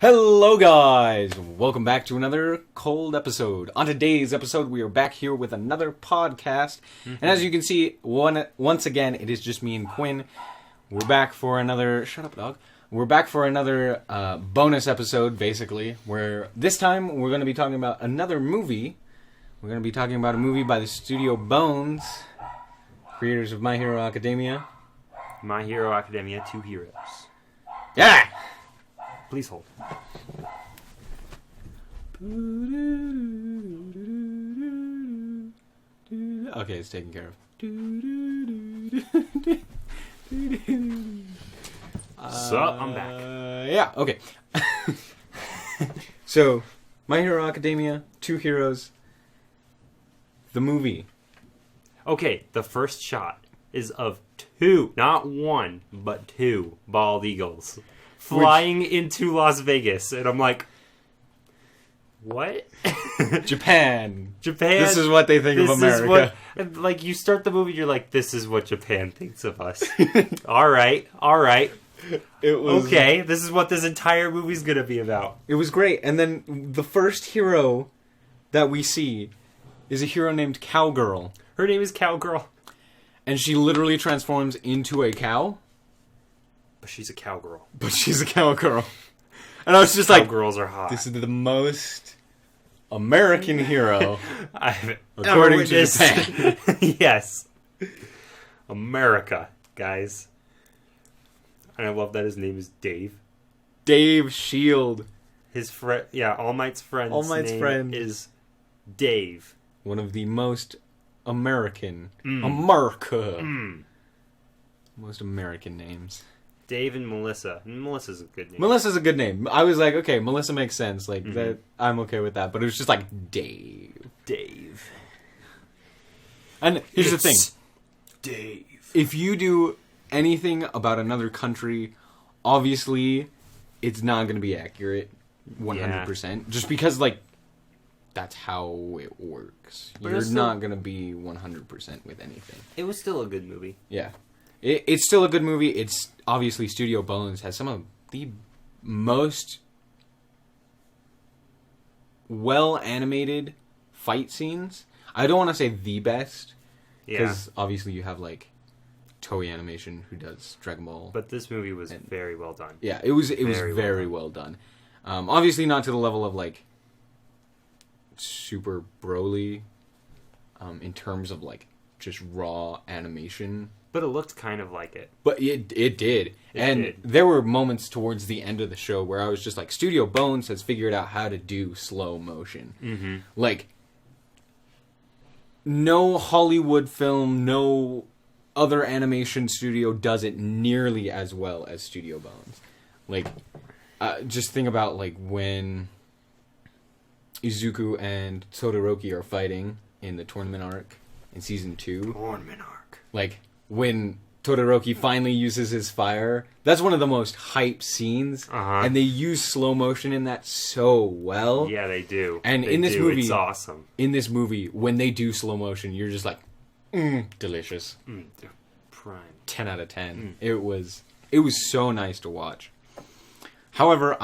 Hello guys! Welcome back to another cold episode. On today's episode, we are back here with another podcast. And as you can see, once again, it is just me and Quinn. We're back for another... Shut up, dog. We're back for another bonus episode, basically, where this time we're going to be talking about another movie. We're going to be talking about a movie by the Studio Bones, creators of My Hero Academia. My Hero Academia, 2 heroes. Yeah! Please hold. Okay, it's taken care of. Sup, I'm back. Yeah, okay. So, My Hero Academia, 2 heroes. The movie. Okay, the first shot is of 2, not 1, but 2 bald eagles flying into Las Vegas. And I'm like, what? Japan. Japan. This is what they think of America. And, like, you start the movie, you're like, this is what Japan thinks of us. All right. It was Okay, this is what this entire movie's gonna be about. It was great. And then the first hero that we see is a hero named Cowgirl. Her name is Cowgirl. And she literally transforms into a cow. But she's a cowgirl. But she's a cowgirl. And I was just like, Cowgirls are hot. this is the most American hero I've according ever to witnessed. Japan. Yes. America, guys. And I love that his name is Dave. Dave Shield. His friend, yeah, All Might's friend. All Might's name friend. is Dave. One of the most American. Mm. America. Mm. Most American names. Dave and Melissa. Melissa's a good name. Melissa's a good name. I was like, okay, Melissa makes sense. Like, that, I'm okay with that. But it was just like, Dave. Dave. And here's the thing. Dave. If you do anything about another country, obviously, it's not going to be accurate 100%. Just because, like, that's how it works. But You're it's not going to be 100% with anything. It was still a good movie. Yeah. It's still a good movie. It's obviously Studio Bones has some of the most well-animated fight scenes. I don't want to say the best, Yeah. because obviously you have, like, Toei Animation who does Dragon Ball. But this movie was very well done. Yeah, it was very well done. Obviously not to the level of, like, Super Broly, in terms of, like, just raw animation. But it looked kind of like it. But it did. There were moments towards the end of the show where I was just like, Studio Bones has figured out how to do slow motion. Mm-hmm. Like, no Hollywood film, no other animation studio does it nearly as well as Studio Bones. Like, just think about, like, when Izuku and Todoroki are fighting in the tournament arc in Season 2. Tournament arc. Like, when Todoroki finally uses his fire, that's one of the most hype scenes. Uh-huh. And they use slow motion in that so well. Yeah, they do. And They in this do. movie, It's awesome. In this movie, when they do slow motion, you're just like, delicious. Prime. 10 out of 10. It was so nice to watch. However,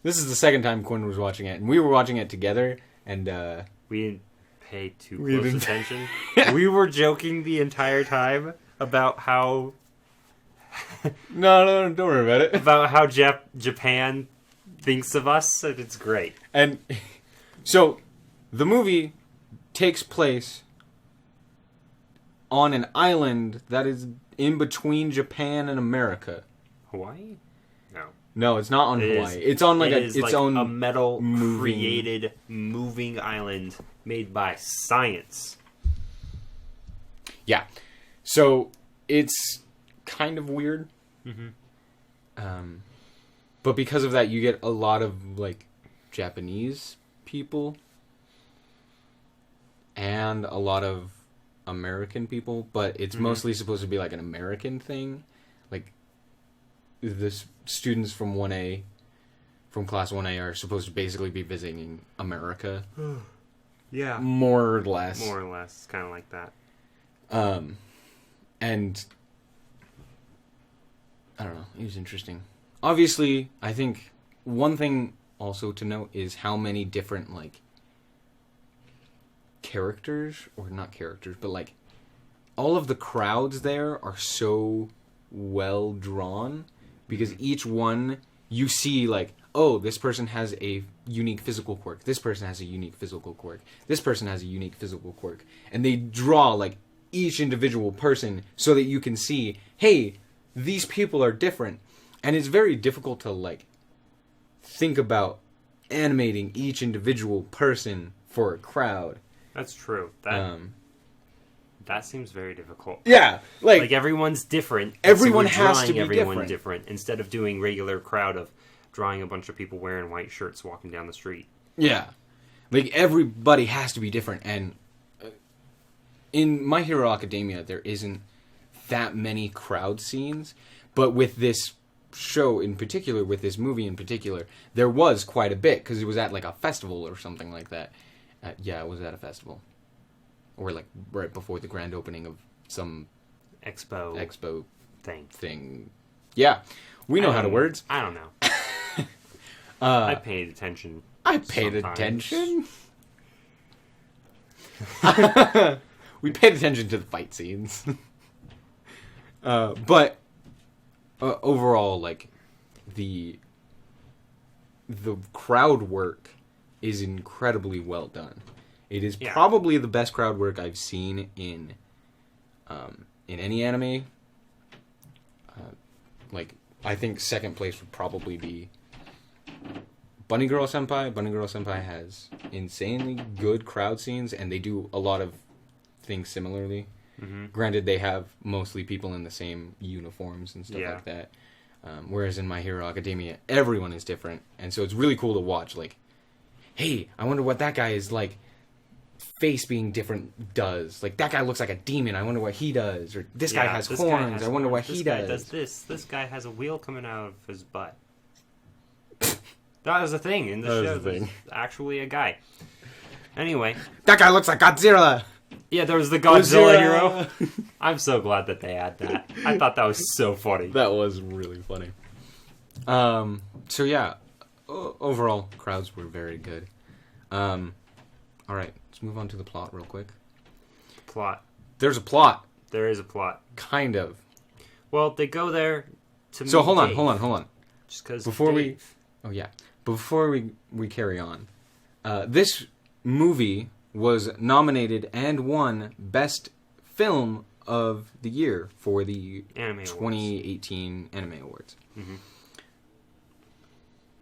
this is the second time Quinn was watching it, and we were watching it together, and We didn't pay too We close didn't. attention. We were joking the entire time about how no, don't worry about it. Japan thinks of us, and it's great. And so, the movie takes place on an island that is in between Japan and America. Hawaii? No. No, it's not on It Hawaii. is- It's on like it is its like own a metal moving- created moving island made by science. Yeah. So it's kind of weird. But because of that, you get a lot of like Japanese people and a lot of American people, but it's mostly supposed to be like an American thing. Like the students from 1A, from class 1A are supposed to basically be visiting America. Yeah. More or less. More or less. It's kind of like that. And I don't know. It was interesting. Obviously, I think one thing also to note is how many different, like, characters, or not characters, but, like, all of the crowds there are so well drawn, because each one, you see, like, oh, this person has a unique physical quirk, this person has a unique physical quirk, this person has a unique physical quirk, and they draw, like, each individual person so that you can see, hey, these people are different. And it's very difficult to, like, think about animating each individual person for a crowd. That's true. That seems very difficult. Yeah, like everyone's different. Everyone so has to be everyone different. instead of doing regular crowd of drawing a bunch of people wearing white shirts walking down the street. Yeah, like everybody has to be different. And in My Hero Academia, there isn't that many crowd scenes, but with this show in particular, with this movie in particular, there was quite a bit, because it was at, like, a festival or something like that. Yeah, it was at a festival. Or, like, right before the grand opening of some expo thing. Yeah, we know how to words. I don't know. I paid attention. I paid attention. We paid attention to the fight scenes. But overall, like, the crowd work is incredibly well done. It is probably the best crowd work I've seen in any anime. Like, I think second place would probably be Bunny Girl Senpai. Bunny Girl Senpai has insanely good crowd scenes, and they do a lot of things similarly. Mm-hmm. Granted, they have mostly people in the same uniforms and stuff like that. Whereas in My Hero Academia, everyone is different. And so it's really cool to watch, like, hey, I wonder what that guy is, like, face being different does. Like, that guy looks like a demon. I wonder what he does. Or this guy has horns. I wonder what he does. This guy does this. This guy has a wheel coming out of his butt. That was a thing in the show. There's actually a guy. Anyway. That guy looks like Godzilla! Yeah, there was the Godzilla hero. I'm so glad that they had that. I thought that was so funny. That was really funny. So yeah, overall, crowds were very good. Alright, let's move on to the plot real quick. Plot. There's a plot. There is a plot. Kind of. Well, they go there to meet So hold Dave. on. Just because Before we carry on, this movie was nominated and won Best Film of the Year for the 2018 Anime Awards. Mm-hmm.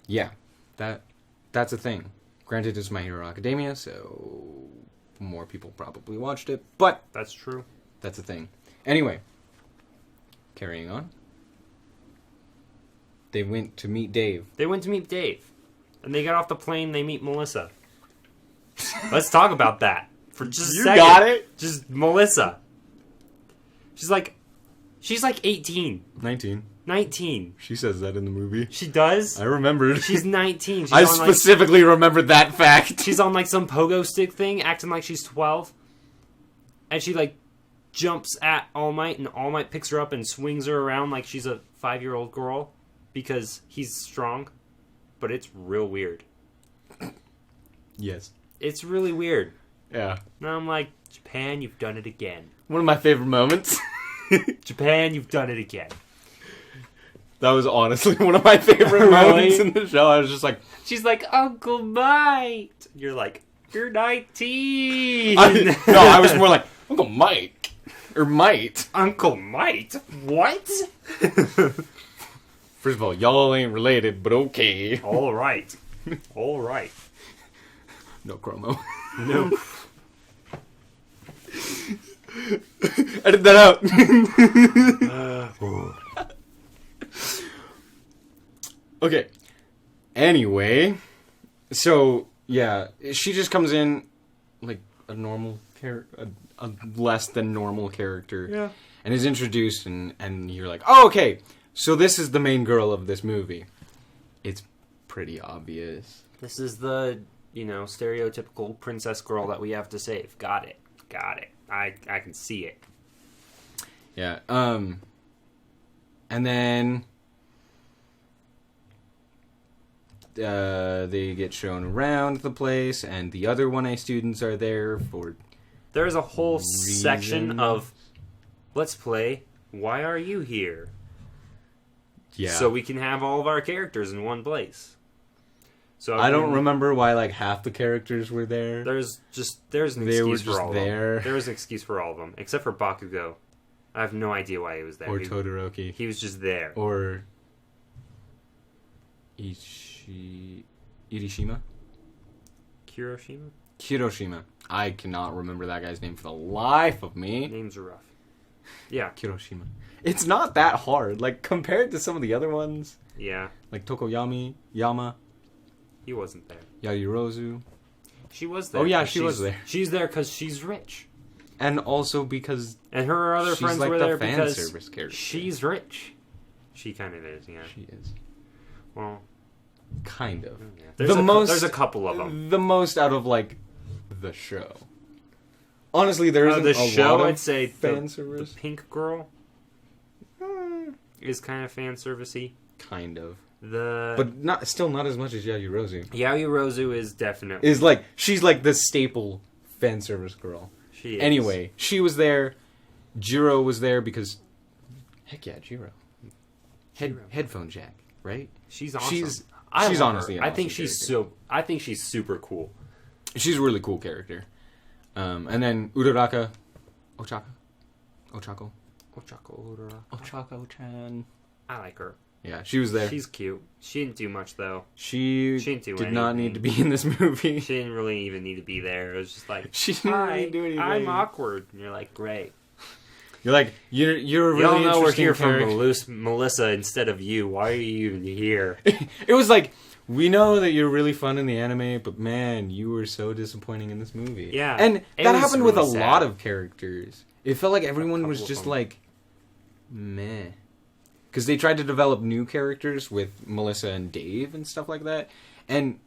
Yeah, that's a thing. Granted, it's My Hero Academia, so more people probably watched it, but that's true. That's a thing. Anyway, carrying on. They went to meet Dave. And they got off the plane, they meet Melissa. Let's talk about that for just a second. You got it? Just Melissa. She's like 18. 19. She says that in the movie. She does? I remembered. She's 19. I specifically remembered that fact. She's on, like, some pogo stick thing, acting like she's 12. And she, like, jumps at All Might, and All Might picks her up and swings her around like she's a 5-year-old girl because he's strong. But it's real weird. Yes. It's really weird. Yeah. And I'm like, Japan, you've done it again. One of my favorite moments. Japan, you've done it again. That was honestly one of my favorite moments in the show. I was just like... She's like, Uncle Mike. You're like, you're 19. I was more like, Uncle Mike. Or Might. Uncle Mike? What? First of all, y'all ain't related, but okay. All right. No chromo. No. Edit that out. Okay. Anyway, so yeah, she just comes in like a normal character, a less than normal character, yeah, and is introduced, and you're like, oh, okay, so this is the main girl of this movie. It's pretty obvious. This is the, stereotypical princess girl that we have to save. Got it. I can see it. Yeah. And then They get shown around the place, and the other 1A students are there for... There's a whole Reason. section of, let's play Why Are You Here? Yeah. So we can have all of our characters in one place. So I don't remember why, like, half the characters were there. There's an They were excuse for just all there. of them. There was an excuse for all of them, except for Bakugo. I have no idea why he was there. Or Todoroki. He was just there. Or... Irishima? Kiroshima? Kiroshima. I cannot remember that guy's name for the life of me. Names are rough. Yeah. Kiroshima. It's not that hard. Like, compared to some of the other ones. Yeah. Like Tokoyami, Yama, He wasn't there. Yayorozu. She was there. Oh, yeah, 'cause she was she's- there. She's there because she's rich. And also because And her other she's friends like were the there fan because service character. she's rich. She kind of is, yeah. She is. Well, Kind of. yeah. There's a couple of them. The most out of, like, the show. Honestly, there isn't The a show, lot of I'd say fan the service. pink girl is kind of fan servicey. Kind of. But Still not as much as Yayorozu. Yayorozu is definitely Is like, she's like the staple fan service girl. she is. Anyway, she was there. Jiro was there because... Heck yeah, Jiro. Jiro. Headphone jack, right? She's awesome. She's I love honestly her. an I think awesome she's character. I think she's super cool. She's a really cool character. And then Uraraka... Ochako? Ochako Urara. Ochako-chan. I like her. Yeah, she was there. She's cute. She didn't do much though. She didn't do did not anything. need to be in this movie. She didn't really even need to be there. It was just like, She didn't hi, really do anything. I'm awkward. And you're like, great. You're like, you're a really Y'all know we're interesting here for character. Melissa instead of you. Why are you even here? It was like, we know that you're really fun in the anime, but man, you were so disappointing in this movie. Yeah, And it that was happened with a really lot sad. of characters. It felt like everyone was couple of just them. like, meh. Because they tried to develop new characters with Melissa and Dave and stuff like that. And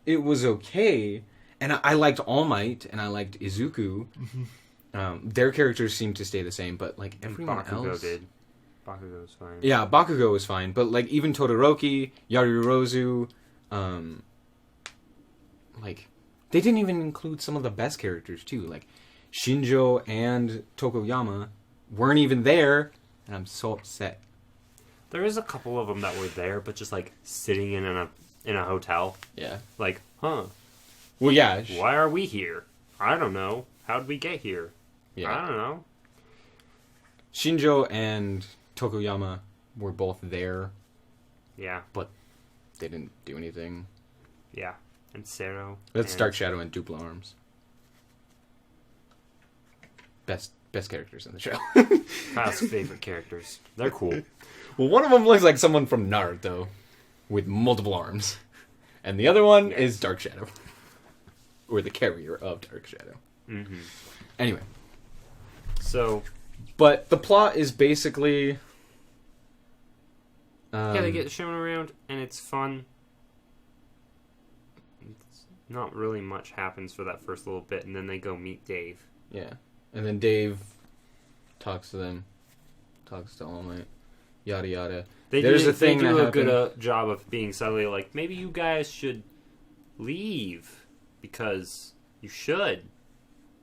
it was okay. And I liked All Might and I liked Izuku. Their characters seemed to stay the same, but like everyone Bakugo else did. Bakugo was fine. Yeah, Bakugo was fine, but like even Todoroki, Yayorozu, like they didn't even include some of the best characters too. Like Shinjo and Tokoyama weren't even there, and I'm so upset. There is a couple of them that were there, but just like sitting in a hotel. Yeah. Like, huh? Well, yeah. Why are we here? I don't know. How'd we get here? Yeah. I don't know. Shinjo and Tokoyama were both there, Yeah, but they didn't do anything. yeah. And Sero. That's and Dark Shadow and Duple Arms. Best characters in the show. Kyle's favorite characters. They're cool. Well, one of them looks like someone from Naruto with multiple arms. And the other one is Dark Shadow. Or the carrier of Dark Shadow. Mm-hmm. Anyway. So, But the plot is basically... yeah, they get shown around, and it's fun. It's not really much happens for that first little bit, and then they go meet Dave. Yeah. And then Dave talks to them. Talks to All Might. Yada yada. There's a thing they do that a good happened. job of being subtly like, maybe you guys should leave, because you should.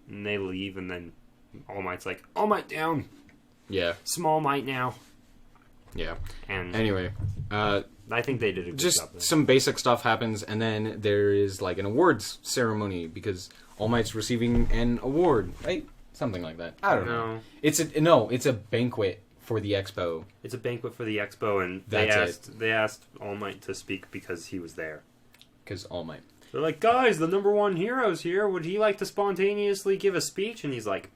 And they leave, and then All Might's like, All Might down! Yeah. Small Might now. Yeah. And Anyway. I think they did a good Just job there. some basic stuff happens, and then there is like an awards ceremony because All Might's receiving an award, right? Something like that. I don't know. It's a banquet for the expo. It's a banquet for the expo, and That's they asked All Might to speak because he was there. Because All Might. They're like, guys, the number one hero's here. Would he like to spontaneously give a speech? And he's like,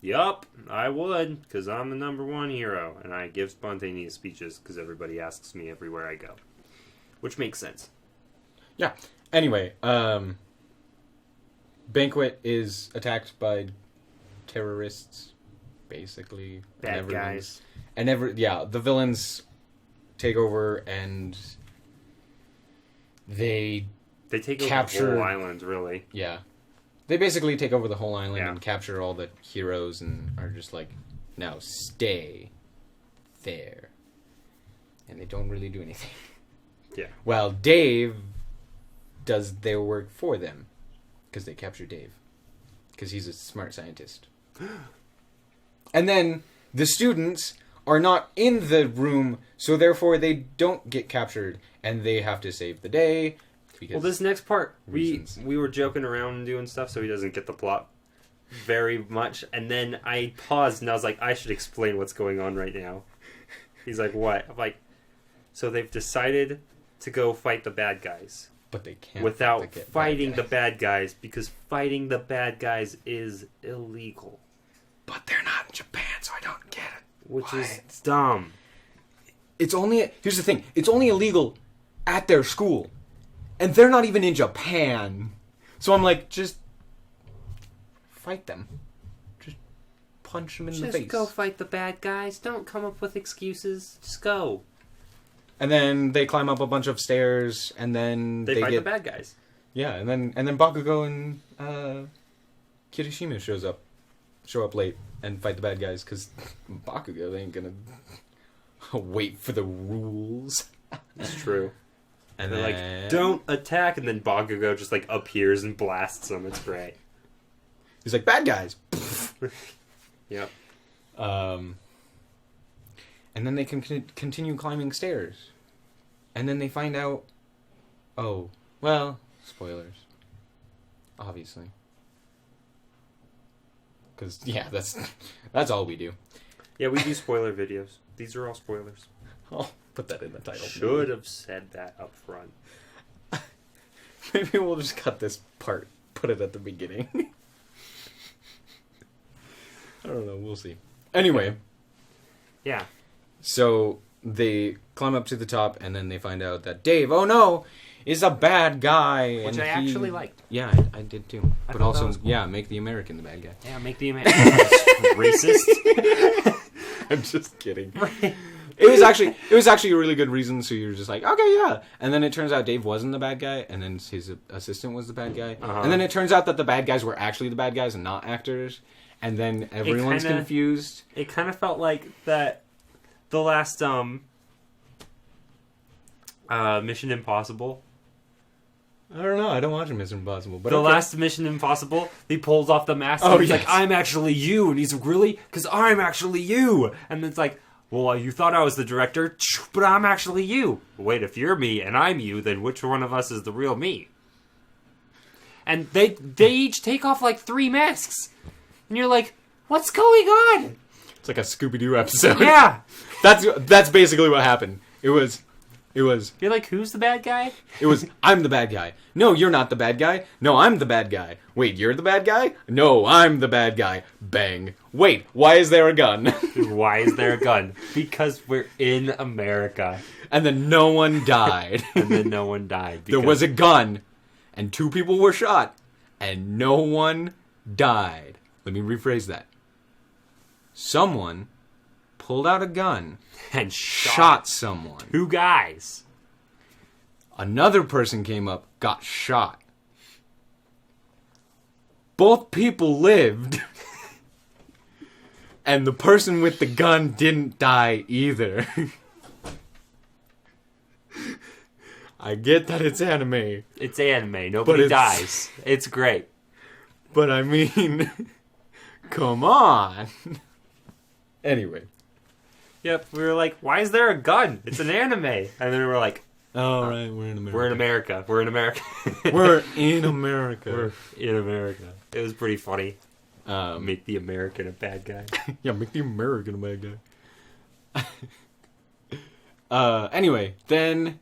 yup, I would, because I'm the number one hero, and I give spontaneous speeches because everybody asks me everywhere I go. Which makes sense. Yeah. Anyway, Banquet is attacked by terrorists, basically. Bad guys. And the villains take over and they They take over the capture- whole island, really. Yeah. They basically take over the whole island Yeah. and capture all the heroes and are just like, now stay there. And they don't really do anything. Yeah. While Dave does their work for them. Because they capture Dave. Because he's a smart scientist. And then the students are not in the room, so therefore they don't get captured. And they have to save the day. Well, this next part, reasons. we were joking around and doing stuff so he doesn't get the plot very much. And then I paused and I was like, I should explain what's going on right now. He's like, what? I'm like, so they've decided to go fight the bad guys. But they can't. Without fighting the bad guys, because fighting the bad guys is illegal. But they're not in Japan, so I don't get it. Which is dumb. It's only... Here's the thing. It's only illegal at their school. And they're not even in Japan. So I'm like, just... fight them. Just punch them in the face. Just go fight the bad guys. Don't come up with excuses. Just go. And then they climb up a bunch of stairs, and then they fight the bad guys. Yeah, and then Bakugo and Kirishima show up late and fight the bad guys because Bakugo ain't gonna wait for the rules. That's true. And they're then... like, don't attack, and then Bakugo just like appears and blasts them. It's great. He's like, bad guys. Yep. And then they can continue climbing stairs. And then they find out... Oh, well, spoilers. Obviously. Because, yeah, that's all we do. Yeah, we do spoiler videos. These are all spoilers. I'll put that in the title. Should have said that up front. Maybe we'll just cut this part. Put it at the beginning. I don't know. We'll see. Anyway. Yeah. So they climb up to the top, and then they find out that Dave, oh no, is a bad guy. Which I actually liked. Yeah, I did too. But also, cool. Yeah, make the American the bad guy. Yeah, make the American racist. I'm just kidding. It was actually a really good reason. So you're just like, okay, yeah. And then it turns out Dave wasn't the bad guy, and then his assistant was the bad guy. Uh-huh. And then it turns out that the bad guys were actually the bad guys and not actors. And then everyone's confused. It kind of felt like that. The last Mission Impossible. I don't know. I don't watch Mission Impossible. But the last Mission Impossible, he pulls off the mask. And he's like, I'm actually you. And he's like, really? Because I'm actually you. And it's like, well, you thought I was the director, but I'm actually you. Wait, if you're me and I'm you, then which one of us is the real me? And they each take off like 3 masks. And you're like, what's going on? It's like a Scooby-Doo episode. Yeah. That's basically what happened. It was. You're like, who's the bad guy? It was, I'm the bad guy. No, you're not the bad guy. No, I'm the bad guy. Wait, you're the bad guy? No, I'm the bad guy. Bang. Wait, why is there a gun? Why is there a gun? Because we're in America. And then no one died. There was a gun, and 2 people were shot, and no one died. Let me rephrase that. Someone pulled out a gun and shot someone. 2 guys. Another person came up, got shot. Both people lived. And the person with the gun didn't die either. I get that it's anime. It's anime. Nobody dies. It's great. But I mean, come on. Anyway. Yep, we were like, why is there a gun? It's an anime. And then we were like, oh, right, we're in America. We're in America. We're in America. It was pretty funny. Make the American a bad guy. Yeah, make the American a bad guy. Anyway, then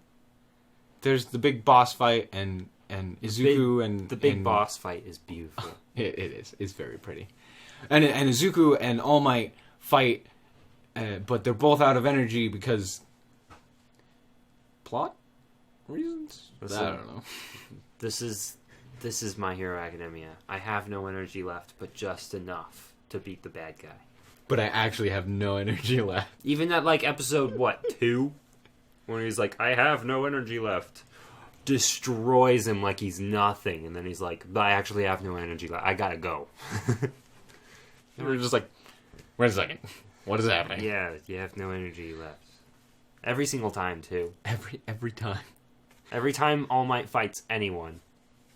there's the big boss fight, and Izuku the big boss fight is beautiful. It is. It's very pretty. And Izuku and All Might fight, but they're both out of energy because plot reasons. I don't know. This is My Hero Academia. I have no energy left, but just enough to beat the bad guy. But I actually have no energy left. Even at like episode 2, when he's like, I have no energy left, destroys him like he's nothing, and then he's like, I actually have no energy left. I gotta go. And we're just like, wait a second. What is happening? Yeah, you have no energy left. Every single time, too. Every time. Every time All Might fights anyone,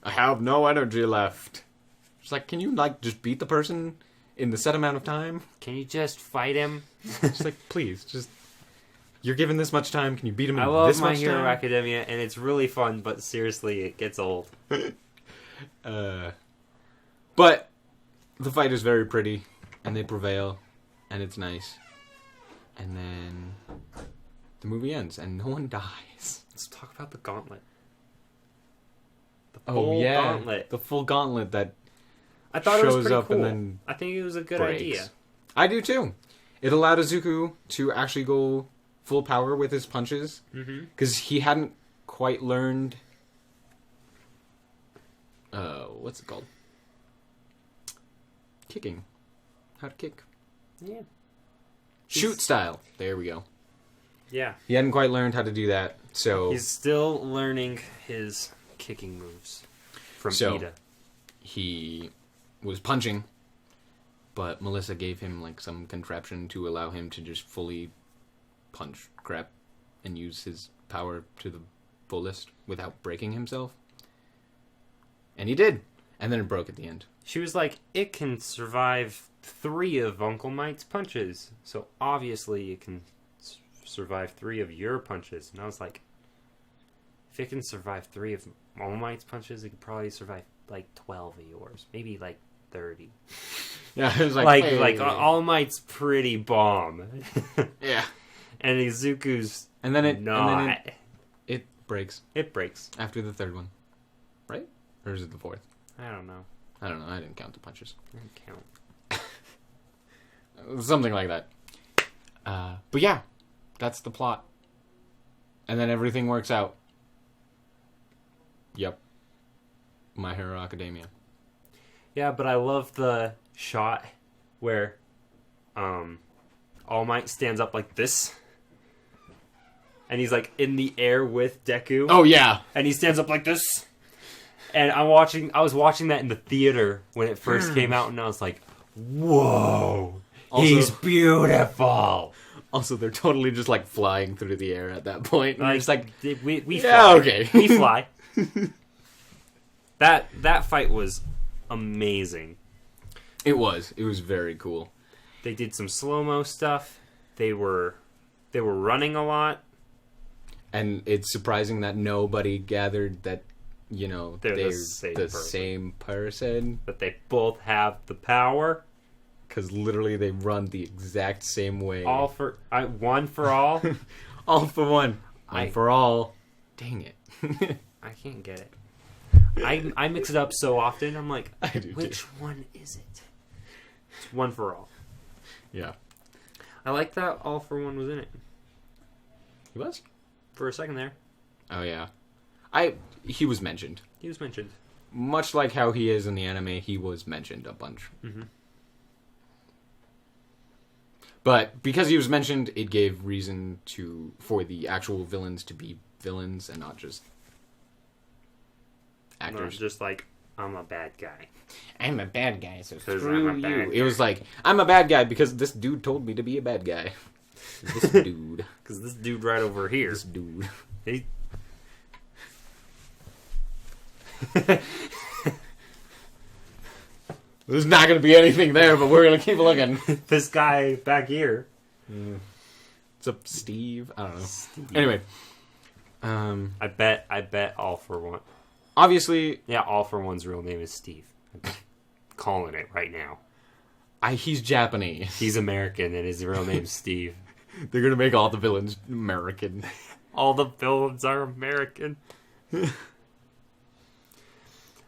I have no energy left. It's like, can you like just beat the person in the set amount of time? can you just fight him? It's like, please, just you're given this much time. Can you beat him in I love this My much Hero time? Academia, and it's really fun, but seriously, it gets old. But the fight is very pretty, and they prevail, and it's nice. And then the movie ends, and no one dies. Let's talk about the gauntlet. The Oh full yeah, gauntlet. the full gauntlet that I thought it was shows pretty up cool. and then I think it was a good breaks. idea. I do too. It allowed Izuku to actually go full power with his punches because he hadn't quite learned. What's it called? Kicking. How to kick. Yeah. Shoot style. There we go. Yeah. He hadn't quite learned how to do that, so He's still learning his kicking moves from Ida. he was punching, but Melissa gave him like some contraption to allow him to just fully punch crap and use his power to the fullest without breaking himself. And he did. And then it broke at the end. She was like, it can survive 3 of Uncle Might's punches. So obviously it can survive 3 of your punches. And I was like, if it can survive 3 of All Might's punches, it could probably survive like 12 of yours. Maybe like 30. Yeah, it was like... Like, hey. like All Might's pretty bomb. Yeah. And Izuku's And then it... not. And then it breaks It breaks. after the third one. Right? Or is it the fourth? I don't know. I don't know. I didn't count the punches. I don't count. Something like that. But yeah, that's the plot. And then everything works out. Yep. My Hero Academia. Yeah, but I love the shot where All Might stands up like this. And he's like in the air with Deku. Oh yeah. And he stands up like this. And I was watching that in the theater when it first came out, and I was like, whoa. Also- He's beautiful. Also, they're totally just like flying through the air at that point. And Like, it's like, we yeah, fly. okay. We fly. That fight was amazing. it was very cool. They did some slow-mo stuff. They were running a lot. And it's surprising that nobody gathered that, you know, They're the they're same person. same person. But they both have the power. Because literally they run the exact same way. All for one for all. All for one. I- One for all. Dang it. I can't get it. I mix it up so often. I'm like, I do which too. one is it? It's one for all. Yeah. I like that all for one was in it He was? for a second there. Oh, yeah. He was mentioned. He was mentioned. Much like how he is in the anime, he was mentioned a bunch. Mhm. But because he was mentioned, it gave reason for the actual villains to be villains and not just Not actors. just like, I'm a bad guy. I'm a bad guy, so 'Cause screw I'm a bad you. It was like, I'm a bad guy because this dude told me to be a bad guy. This dude. Because this dude right over here, This dude. he... There's not going to be anything there, but we're going to keep looking. this guy back here. What's up, Steve? I don't know. Anyway. I bet all for one. Obviously, Yeah, all for one's real name is Steve. I'm calling it right now. he's Japanese. He's American and his real name's Steve. They're going to make all the villains American. All the villains are American.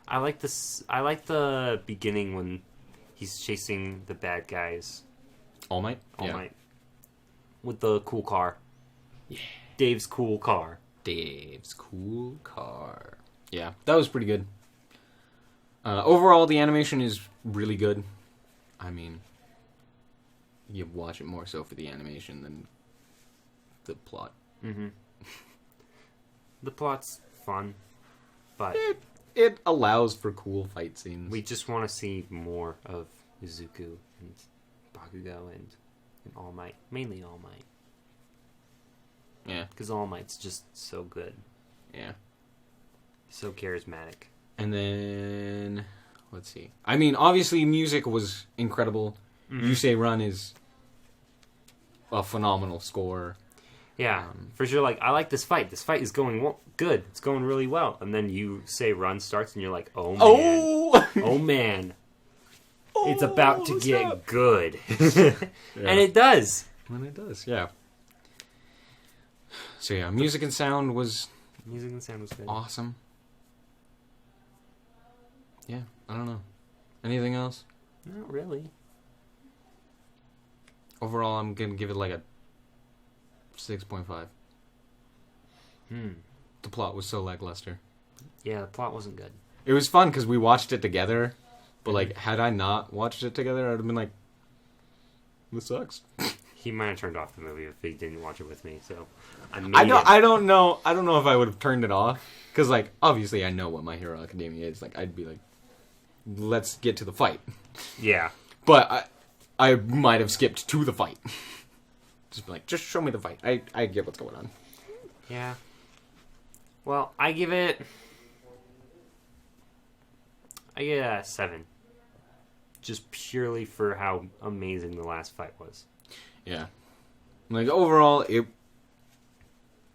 I like this. I like the beginning when he's chasing the bad guys. All Might? All Yeah. Might with the cool car. Yeah. Dave's cool car. Dave's cool car. Yeah, that was pretty good. Overall, the animation is really good. I mean, you watch it more so for the animation than the plot. Mm-hmm. The plot's fun, but It allows for cool fight scenes. we just want to see more of Izuku and Bakugo and All Might. Mainly All Might. Yeah, Because All Might's just so good. yeah. So charismatic. And then, let's see. I mean, obviously, music was incredible. Mm-hmm. You Say Run is a phenomenal score. Yeah, for sure. Like, I like this fight. This fight is going good. It's going really well. And then You Say Run starts, and you're like, oh, man. Oh! Oh, man. It's about to get snap. good. Yeah. And it does. And it does, yeah. So, yeah, music and sound was Music and sound was good. awesome. Yeah, I don't know. Anything else? Not really. Overall, I'm going to give it like a 6.5. The plot was so lackluster. Yeah, the plot wasn't good. It was fun because we watched it together, but like, had I not watched it together, I'd have been like, "This sucks." He might have turned off the movie if he didn't watch it with me. So I don't know. I don't know if I would have turned it off because, like, obviously, I know what My Hero Academia is. Like, I'd be like, "Let's get to the fight." Yeah. But I might have skipped to the fight. Just be like, just show me the fight. I get what's going on. Yeah. Well, I give it a 7. Just purely for how amazing the last fight was. Yeah. Like, overall,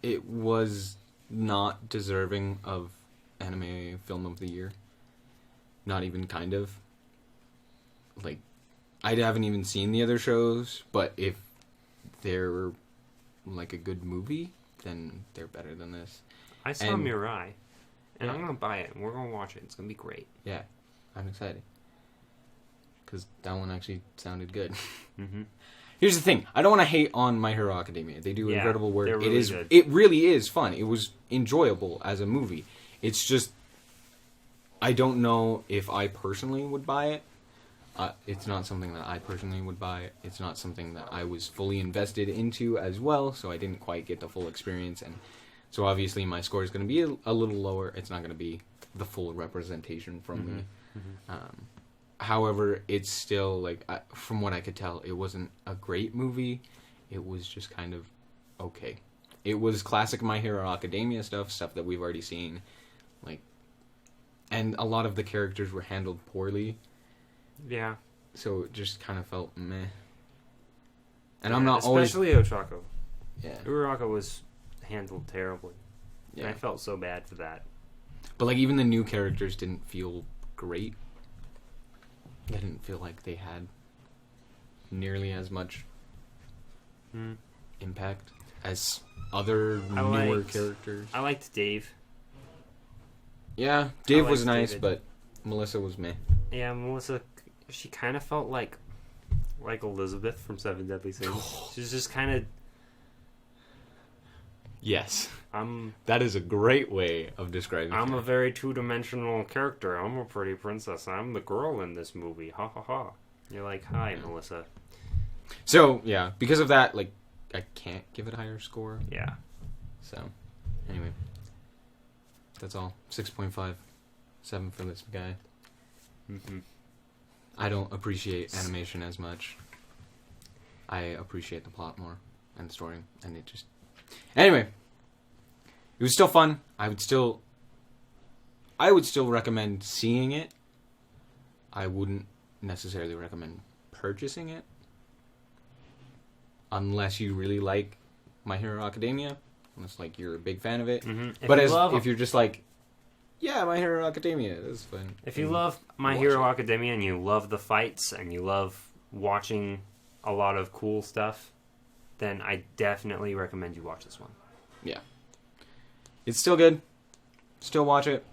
it was not deserving of Anime Film of the Year. Not even kind of. Like, I haven't even seen the other shows, but if they're like a good movie, then they're better than this. I saw Mirai, and I'm going to buy it, and we're going to watch it. It's going to be great. Yeah, I'm excited. Because that one actually sounded good. Mm-hmm. Here's the thing. I don't want to hate on My Hero Academia. They do incredible work. They're really good. It really is fun. It was enjoyable as a movie. It's just, I don't know if I personally would buy it. It's not something that I personally would buy. It's not something that I was fully invested into as well, so I didn't quite get the full experience. And so obviously my score is going to be a little lower. It's not going to be the full representation from me. Mm-hmm. However, it's still, like, from what I could tell, it wasn't a great movie. It was just kind of okay. It was classic My Hero Academia stuff that we've already seen. Like, and a lot of the characters were handled poorly. Yeah. So it just kind of felt meh. And I'm not especially Ochako. Yeah. Uraraka was handled terribly. Yeah. And I felt so bad for that. But, like, even the new characters didn't feel great. I didn't feel like they had nearly as much impact as other newer characters. I liked Dave. Yeah, Dave was liked nice, David. but Melissa was meh. Yeah, Melissa, she kind of felt like Elizabeth from Seven Deadly Sins. She's just kind of... Yes. That is a great way of describing I'm her. a very two-dimensional character. I'm a pretty princess. I'm the girl in this movie. Ha ha ha. You're like, hi, Melissa. So, yeah, because of that, like, I can't give it a higher score. Yeah. So, anyway. That's all. 6.5. 7 for this guy. Mm-hmm. I don't appreciate animation as much. I appreciate the plot more and the story, and it just... Anyway, it was still fun. I would still recommend seeing it. I wouldn't necessarily recommend purchasing it unless you really like My Hero Academia, unless like you're a big fan of it. Mm-hmm. But if you're just like, yeah, My Hero Academia, that's fun. If you love My Hero Academia and you love the fights and you love watching a lot of cool stuff, then I definitely recommend you watch this one. Yeah. It's still good. Still watch it.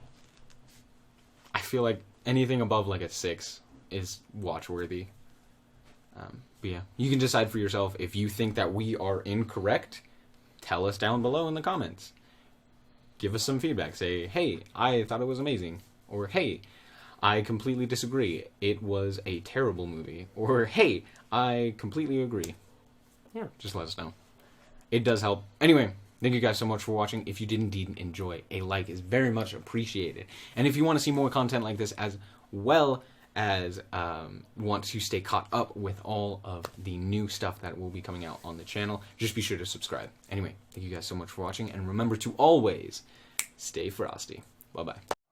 I feel like anything above like a 6 is watch-worthy. But yeah, you can decide for yourself. If you think that we are incorrect, tell us down below in the comments. Give us some feedback. Say, hey, I thought it was amazing. Or, hey, I completely disagree. It was a terrible movie. Or, hey, I completely agree. Yeah. Just let us know. It does help. Anyway, thank you guys so much for watching. If you did indeed enjoy, a like is very much appreciated. And if you want to see more content like this, as well as want to stay caught up with all of the new stuff that will be coming out on the channel, just be sure to subscribe. Anyway, thank you guys so much for watching, and remember to always stay frosty. Bye bye.